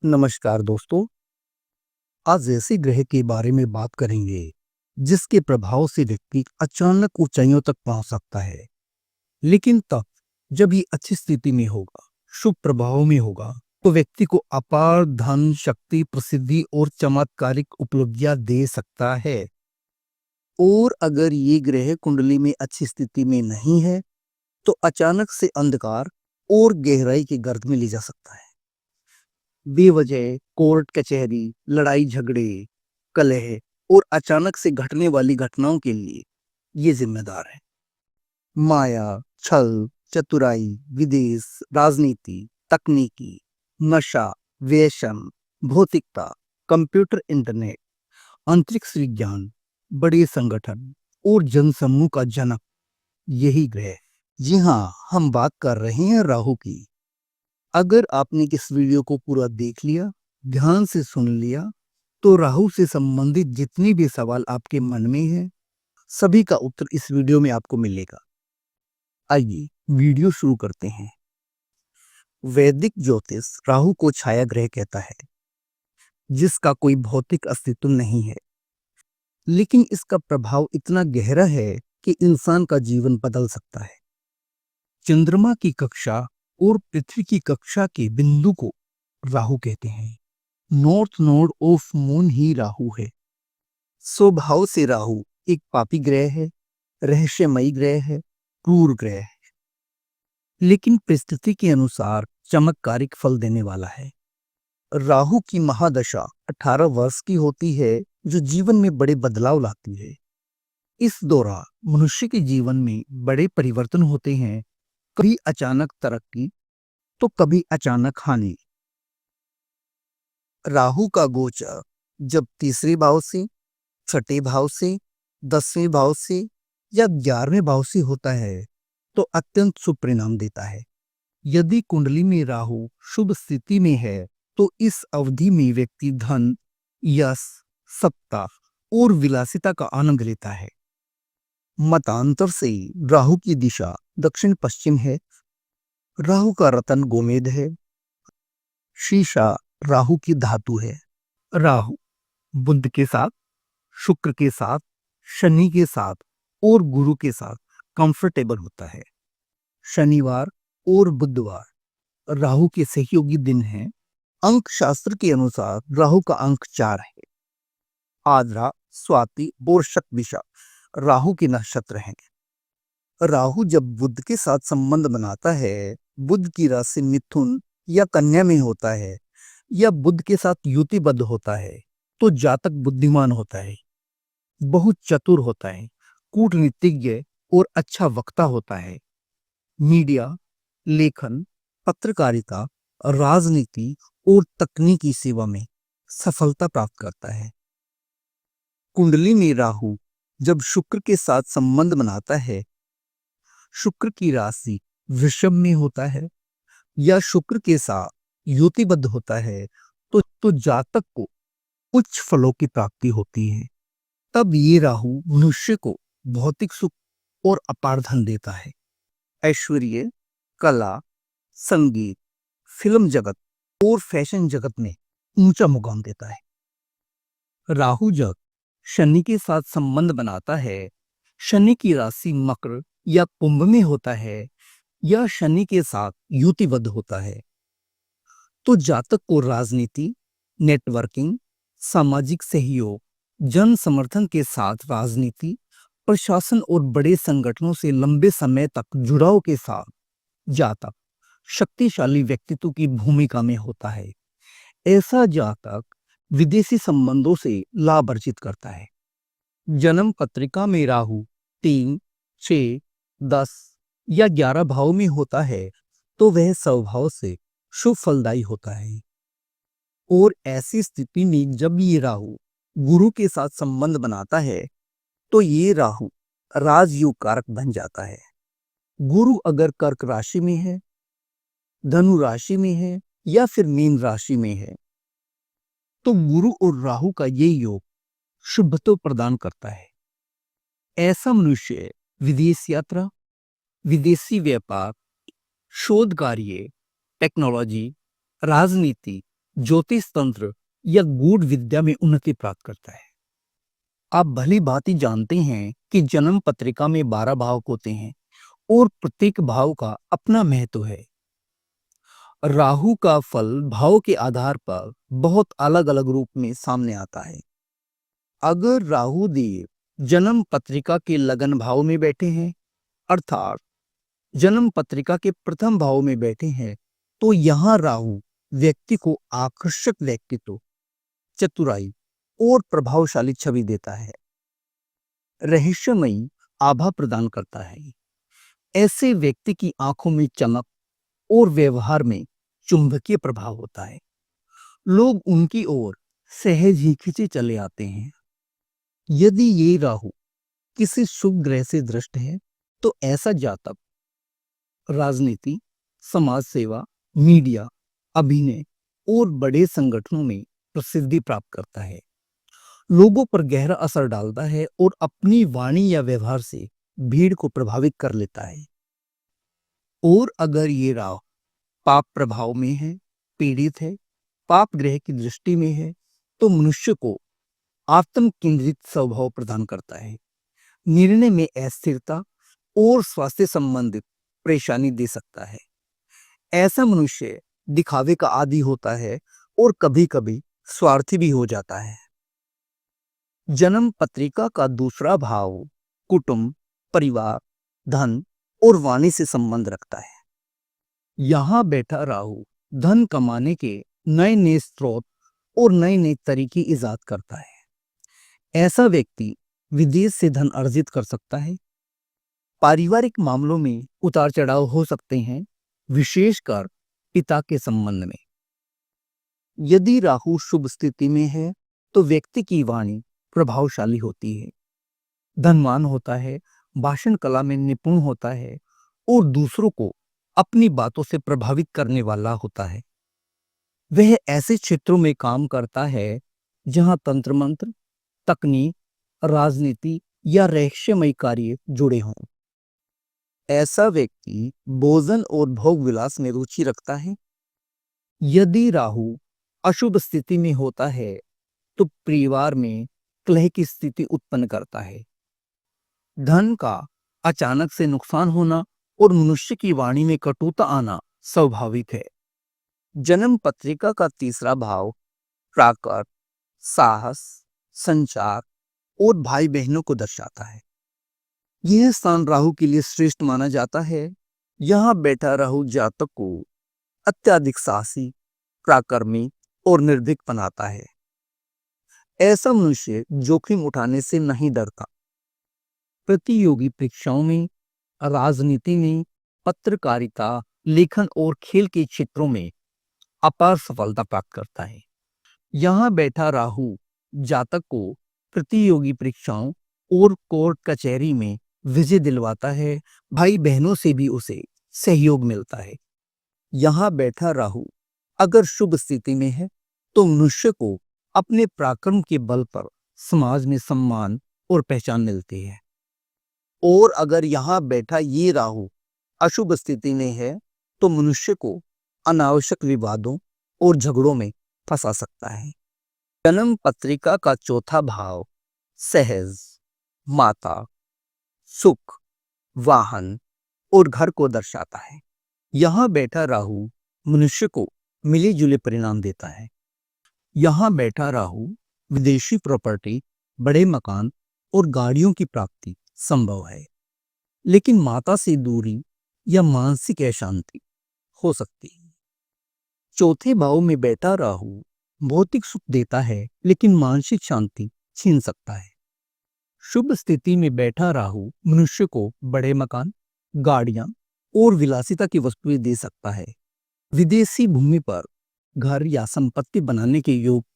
नमस्कार दोस्तों। आज ऐसे ग्रह के बारे में बात करेंगे जिसके प्रभाव से व्यक्ति अचानक ऊंचाइयों तक पहुंच सकता है, लेकिन तब जब ये अच्छी स्थिति में होगा, शुभ प्रभाव में होगा, तो व्यक्ति को अपार धन, शक्ति, प्रसिद्धि और चमत्कारिक उपलब्धियां दे सकता है। और अगर ये ग्रह कुंडली में अच्छी स्थिति में नहीं है तो अचानक से अंधकार और गहराई के गर्त में ले जा सकता है। बेवजह कोर्ट कचहरी, लड़ाई झगड़े, कलह और अचानक से घटने वाली घटनाओं के लिए ये जिम्मेदार है। माया, छल, चतुराई, विदेश, राजनीति, तकनीकी, नशा, व्यसन, भौतिकता, कंप्यूटर, इंटरनेट, अंतरिक्ष विज्ञान, बड़े संगठन और जनसमूह का जनक यही ग्रह है। जी हाँ, हम बात कर रहे हैं राहु की। अगर आपने इस वीडियो को पूरा देख लिया, ध्यान से सुन लिया, तो राहु से संबंधित जितने भी सवाल आपके मन में हैं, सभी का उत्तर इस वीडियो में आपको मिलेगा। आइए वीडियो शुरू करते हैं। वैदिक ज्योतिष राहु को छाया ग्रह कहता है, जिसका कोई भौतिक अस्तित्व नहीं है, लेकिन इसका प्रभाव इतना गहरा है कि इंसान का जीवन बदल सकता है। चंद्रमा की कक्षा और पृथ्वी की कक्षा के बिंदु को राहु कहते हैं। नॉर्थ नोड ऑफ मून ही राहु है। स्वभाव से राहु एक पापी ग्रह है, रहस्यमयी ग्रह है, क्रूर ग्रह है, लेकिन परिस्थिति के अनुसार चमत्कारिक फल देने वाला है। राहु की महादशा 18 वर्ष की होती है, जो जीवन में बड़े बदलाव लाती है। इस दौरान मनुष्य के जीवन में बड़े परिवर्तन होते हैं, कभी अचानक तरक्की तो कभी अचानक हानि। राहु का गोचर जब तीसरे भाव से, छठे भाव से, 10वें भाव से या 11वें भाव से होता है तो अत्यंत शुभ परिणाम देता है। यदि कुंडली में राहु शुभ स्थिति में है तो इस अवधि में व्यक्ति धन, यश, सत्ता और विलासिता का आनंद लेता है। मतांतर से राहु की दिशा दक्षिण पश्चिम है। राहु का रत्न गोमेद है। शीशा राहु की धातु है। राहु बुध के साथ, शुक्र के साथ, शनि के साथ और गुरु के साथ कंफर्टेबल होता है। शनिवार और बुधवार राहु के सहयोगी दिन हैं। अंक शास्त्र के अनुसार राहु का अंक 4 है। आद्रा, स्वाति और शतभिषा राहु के नक्षत्र हैं। राहु जब बुध के साथ संबंध बनाता है, बुध की राशि मिथुन या कन्या में होता है या बुध के साथ युतिबद्ध होता है, तो जातक बुद्धिमान होता है, बहुत चतुर होता है, कूटनीतिज्ञ और अच्छा वक्ता होता है। मीडिया, लेखन, पत्रकारिता, राजनीति और तकनीकी सेवा में सफलता प्राप्त करता है। कुंडली में राहु जब शुक्र के साथ संबंध बनाता है, शुक्र की राशि वृषभ में होता है या शुक्र के साथ युतिबद्ध होता है, तो जातक को उच्च फलों की प्राप्ति होती है। तब ये राहु मनुष्य को भौतिक सुख और अपार धन देता है। ऐश्वर्य, कला, संगीत, फिल्म जगत और फैशन जगत में ऊंचा मुकाम देता है। राहु जब शनि के साथ संबंध बनाता है, शनि की राशि मकर या कुंभ में होता है या शनि के साथ युतिबद्ध होता है, तो जातक को राजनीति, नेटवर्किंग, सामाजिक सहयोग, जन समर्थन के साथ राजनीति, प्रशासन और बड़े संगठनों से लंबे समय तक जुड़ाव के साथ जातक शक्तिशाली व्यक्तित्व की भूमिका में होता है। ऐसा जातक विदेशी संबंधों से लाभ अर्जित करता है। जन्म पत्रिका में राहु 3, 6, 10 या 11 भाव में होता है तो वह स्वभाव से शुभ फलदायी होता है। और ऐसी स्थिति में जब ये राहु गुरु के साथ संबंध बनाता है तो ये राहु राजयोग कारक बन जाता है। गुरु अगर कर्क राशि में है, धनु राशि में है या फिर मीन राशि में है, तो गुरु और राहु का ये योग शुभत्व प्रदान करता है। ऐसा मनुष्य विदेश यात्रा, विदेशी व्यापार, शोध कार्य, टेक्नोलॉजी, राजनीति ज्योतिष तंत्र या गूढ़ विद्या में उन्नति प्राप्त करता है। आप भली भांति जानते हैं कि जन्म पत्रिका में 12 भाव होते हैं और प्रत्येक भाव का अपना महत्व है। राहु का फल भाव के आधार पर बहुत अलग अलग रूप में सामने आता है। अगर राहु देव जन्म पत्रिका के लगन भाव में बैठे हैं, अर्थात जन्म पत्रिका के प्रथम भाव में बैठे हैं, तो यहाँ राहु व्यक्ति को आकर्षक व्यक्तित्व, चतुराई और प्रभावशाली छवि देता है, रहस्यमयी आभा प्रदान करता है। ऐसे व्यक्ति की आंखों में चमक और व्यवहार में चुंबकीय प्रभाव होता है। लोग उनकी ओर सहज ही खिंचे चले आते हैं। यदि ये राहु किसी शुभ ग्रह से दृष्ट है, तो ऐसा जातक राजनीति, समाज सेवा, मीडिया, अभिनय और बड़े संगठनों में प्रसिद्धि प्राप्त करता है, लोगों पर गहरा असर डालता है और अपनी वाणी या व्यवहार से भीड़ को प्रभावित कर लेता है। और अगर ये राहु पाप प्रभाव में है, पीड़ित है, पाप ग्रह की दृष्टि में है, तो मनुष्य को आत्म केंद्रित स्वभाव प्रदान करता है, निर्णय में अस्थिरता और स्वास्थ्य संबंधित परेशानी दे सकता है। ऐसा मनुष्य दिखावे का आदी होता है और कभी-कभी स्वार्थी भी हो जाता है। जन्म पत्रिका का दूसरा भाव कुटुंब, परिवार, धन और वाणी से संबंध रखता है। यहाँ बैठा राहु धन कमाने के नए नए स्रोत और नए नए तरीके इजाद करता है। ऐसा व्यक्ति विदेश से धन अर्जित कर सकता है। पारिवारिक मामलों में उतार चढ़ाव हो सकते हैं, विशेषकर पिता के संबंध में। यदि राहु शुभ स्थिति में है, तो व्यक्ति की वाणी प्रभावशाली होती है, धनवान होता है, भाषण कला में निपुण होता है और दूसरों को अपनी बातों से प्रभावित करने वाला होता है। वह ऐसे क्षेत्रों में काम करता है जहां तंत्र मंत्र, तकनीक, राजनीति या रहस्यमय कार्य जुड़े हों। ऐसा व्यक्ति भोजन और भोग विलास में रुचि रखता है। यदि राहु अशुभ स्थिति में होता है, तो परिवार में कलह की स्थिति उत्पन्न करता है। धन का अचानक से नुकसान होना और मनुष्य की वाणी में कटुता आना स्वाभाविक है। जन्म पत्रिका का तीसरा भाव प्राकृत, साहस, संचार और भाई बहनों को दर्शाता है। यह स्थान राहु के लिए श्रेष्ठ माना जाता है। यहाँ बैठा राहु जातक को अत्यधिक साहसी, पराक्रमी और निर्भीक बनाता है। ऐसा मनुष्य जोखिम उठाने से नहीं डरता। प्रतियोगी परीक्षाओं में, राजनीति में, पत्रकारिता, लेखन और खेल के क्षेत्रों में अपार सफलता प्राप्त करता है। यहाँ बैठा राहु जातक को प्रतियोगी परीक्षाओं और कोर्ट कचहरी में विजय दिलवाता है। भाई बहनों से भी उसे सहयोग मिलता है। यहाँ बैठा राहु अगर शुभ स्थिति में है, तो मनुष्य को अपने पराक्रम के बल पर समाज में सम्मान और पहचान मिलती है। और अगर यहाँ बैठा ये राहु अशुभ स्थिति में है, तो मनुष्य को अनावश्यक विवादों और झगड़ों में फंसा सकता है। जन्म पत्रिका का चौथा भाव सहज, माता, सुख, वाहन और घर को दर्शाता है। यहाँ बैठा राहु मनुष्य को मिले जुले परिणाम देता है। यहाँ बैठा राहु विदेशी प्रॉपर्टी, बड़े मकान और गाड़ियों की प्राप्ति संभव है, लेकिन माता से दूरी या मानसिक अशांति हो सकती है। चौथे भाव में बैठा राहु भौतिक सुख देता है, लेकिन मानसिक शांति छीन सकता है। शुभ स्थिति में बैठा राहु मनुष्य को बड़े मकान, गाड़ियां और विलासिता की वस्तुएं दे सकता है। विदेशी भूमि पर घर या संपत्ति बनाने के योग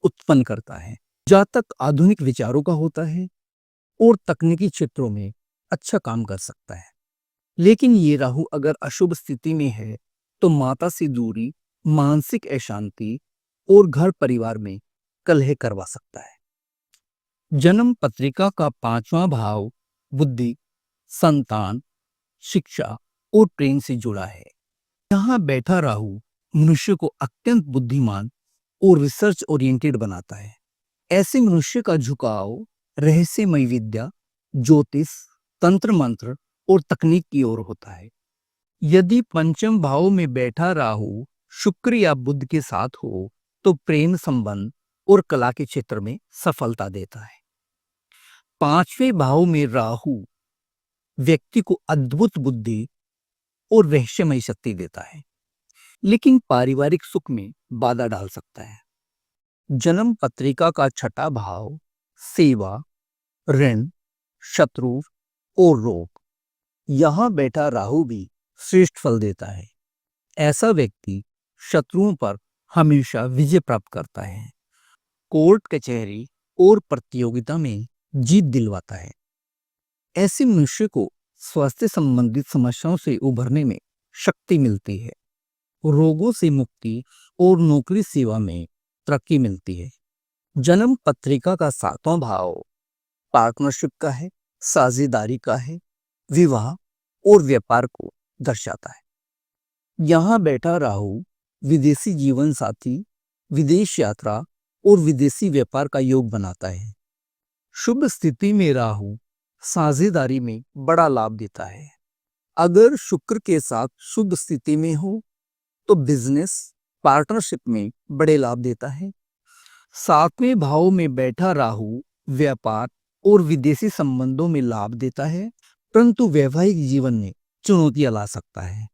उत्पन्न करता है। जातक आधुनिक विचारों का होता है और तकनीकी क्षेत्रों में अच्छा काम कर सकता है। लेकिन ये राहु अगर अशुभ स्थिति में है, तो माता से दूरी, मानसिक अशांति और घर परिवार में कलह करवा सकता है। जन्म पत्रिका का पांचवा भाव बुद्धि, संतान, शिक्षा और प्रेम से जुड़ा है। यहाँ बैठा राहु मनुष्य को अत्यंत बुद्धिमान और रिसर्च ओरिएंटेड बनाता है। ऐसे मनुष्य का झुकाव रहस्यमय विद्या, ज्योतिष, तंत्र मंत्र और तकनीक की ओर होता है। यदि पंचम भाव में बैठा राहु शुक्र या बुध के साथ हो तो प्रेम संबंध और कला के क्षेत्र में सफलता देता है। पांचवें भाव में राहु व्यक्ति को अद्भुत बुद्धि और रहस्यमय शक्ति देता है, लेकिन पारिवारिक सुख में बाधा डाल सकता है। जन्म पत्रिका का छठा भाव सेवा, ऋण, शत्रु और रोग। यहां बैठा राहु भी श्रेष्ठ फल देता है। ऐसा व्यक्ति शत्रुओं पर हमेशा विजय प्राप्त करता है, कोर्ट कचहरी और प्रतियोगिता में जीत दिलवाता है। ऐसे मनुष्य को स्वास्थ्य संबंधित समस्याओं से उभरने में शक्ति मिलती है, रोगों से मुक्ति और नौकरी सेवा में तरक्की मिलती है। जन्म पत्रिका का सातवां भाव पार्टनरशिप का है, साझेदारी का है, विवाह और व्यापार को दर्शाता है। यहाँ बैठा राहु विदेशी जीवन साथी, विदेश यात्रा और विदेशी व्यापार का योग बनाता है। शुभ स्थिति में राहु साझेदारी में बड़ा लाभ देता है। अगर शुक्र के साथ शुभ स्थिति में हो तो बिजनेस पार्टनरशिप में बड़े लाभ देता है। सातवें भाव में बैठा राहु व्यापार और विदेशी संबंधों में लाभ देता है, परंतु वैवाहिक जीवन में चुनौतियां ला सकता है।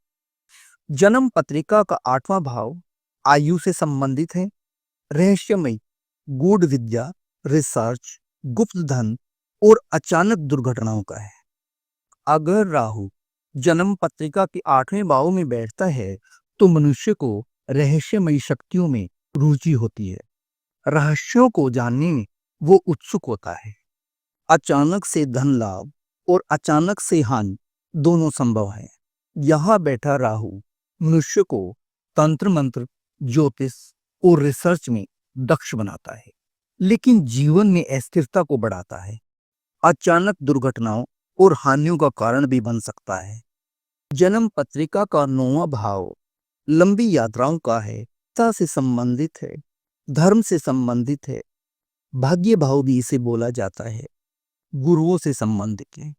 जन्म पत्रिका का आठवां भाव आयु से संबंधित है। रहस्यमय, गूढ़ विद्या, रिसर्च, गुप्त धन और अचानक दुर्घटनाओं का है। अगर राहु जन्म पत्रिका के आठवें भाव में बैठता है तो मनुष्य को रहस्यमयी शक्तियों में रुचि होती है। रहस्यों को जानने में वो उत्सुक होता है। अचानक से धन लाभ और अचानक से हानि दोनों संभव है। यहाँ बैठा राहु मनुष्य को तंत्र मंत्र, ज्योतिष और रिसर्च में दक्ष बनाता है, लेकिन जीवन में अस्थिरता को बढ़ाता है। अचानक दुर्घटनाओं और हानियों का कारण भी बन सकता है। जन्म पत्रिका का नौवां भाव लंबी यात्राओं का है, शिक्षा से संबंधित है, धर्म से संबंधित है, भाग्य भाव भी इसे बोला जाता है, गुरुओं से संबंधित है।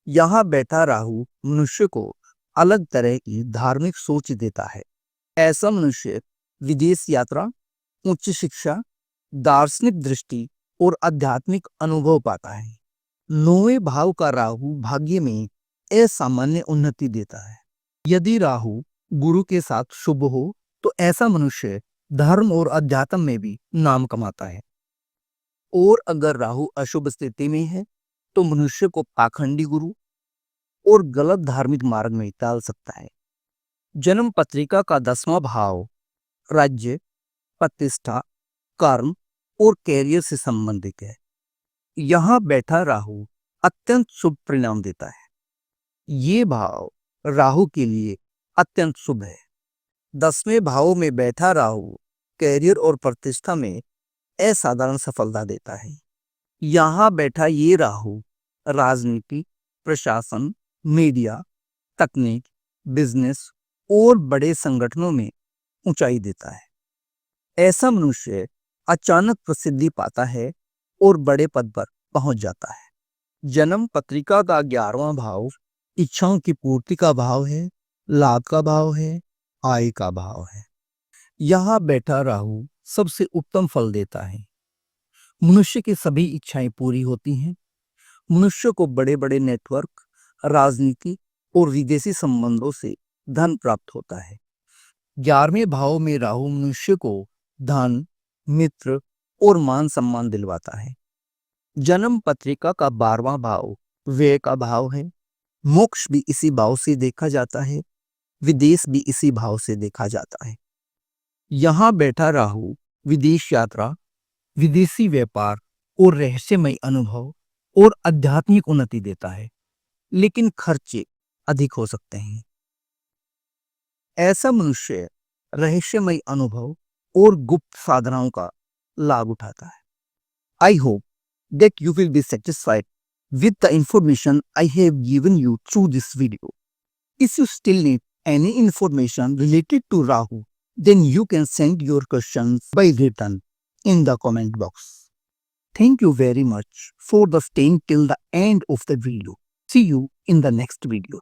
यहाँ बैठा राहु मनुष्य को अलग तरह की धार्मिक सोच देता है। ऐसा मनुष्य विदेश यात्रा, उच्च शिक्षा, दार्शनिक दृष्टि और आध्यात्मिक अनुभव पाता है। नौवें भाव का राहु भाग्य में असामान्य उन्नति देता है। यदि राहु गुरु के साथ शुभ हो तो ऐसा मनुष्य धर्म और अध्यात्म में भी नाम कमाता है, और अगर राहु अशुभ स्थिति में है तो मनुष्य को पाखंडी गुरु और गलत धार्मिक मार्ग में डाल सकता है। जन्म पत्रिका का 10वां भाव राज्य, प्रतिष्ठा, कर्म और कैरियर से संबंधित है। यहाँ बैठा राहु अत्यंत शुभ परिणाम देता है। ये भाव राहु के लिए अत्यंत शुभ है। 10वें भाव में बैठा राहु कैरियर और प्रतिष्ठा में असाधारण सफलता देता है। यहाँ बैठा ये राहु राजनीति, प्रशासन, मीडिया, तकनीक, बिजनेस और बड़े संगठनों में ऊंचाई देता है। ऐसा मनुष्य अचानक प्रसिद्धि पाता है और बड़े पद पर पहुंच जाता है। जन्म पत्रिका का 11वां भाव इच्छाओं की पूर्ति का भाव है, लाभ का भाव है, आय का भाव है। यहाँ बैठा राहु सबसे उत्तम फल देता है। मनुष्य की सभी इच्छाएं पूरी होती हैं। मनुष्य को बड़े बड़े नेटवर्क, राजनीति और विदेशी संबंधों से धन प्राप्त होता है। 11वें भाव में राहु मनुष्य को धन, मित्र और मान सम्मान दिलवाता है। जन्म पत्रिका का 12वां भाव व्यय का भाव है। मोक्ष भी इसी भाव से देखा जाता है, विदेश भी इसी भाव से देखा जाता है। यहाँ बैठा राहु विदेश यात्रा, विदेशी व्यापार और रहस्यमय अनुभव और आध्यात्मिक उन्नति देता है, लेकिन खर्चे अधिक हो सकते हैं। ऐसा मनुष्य रहस्यमय अनुभव और गुप्त साधनाओं का लाभ उठाता है। I hope that you will be satisfied with the information I have given you through this video. If you still need any information related to Rahu, then you can send your questions by written in the comment box. Thank you very much for the staying till the end of the video. See you in the next video.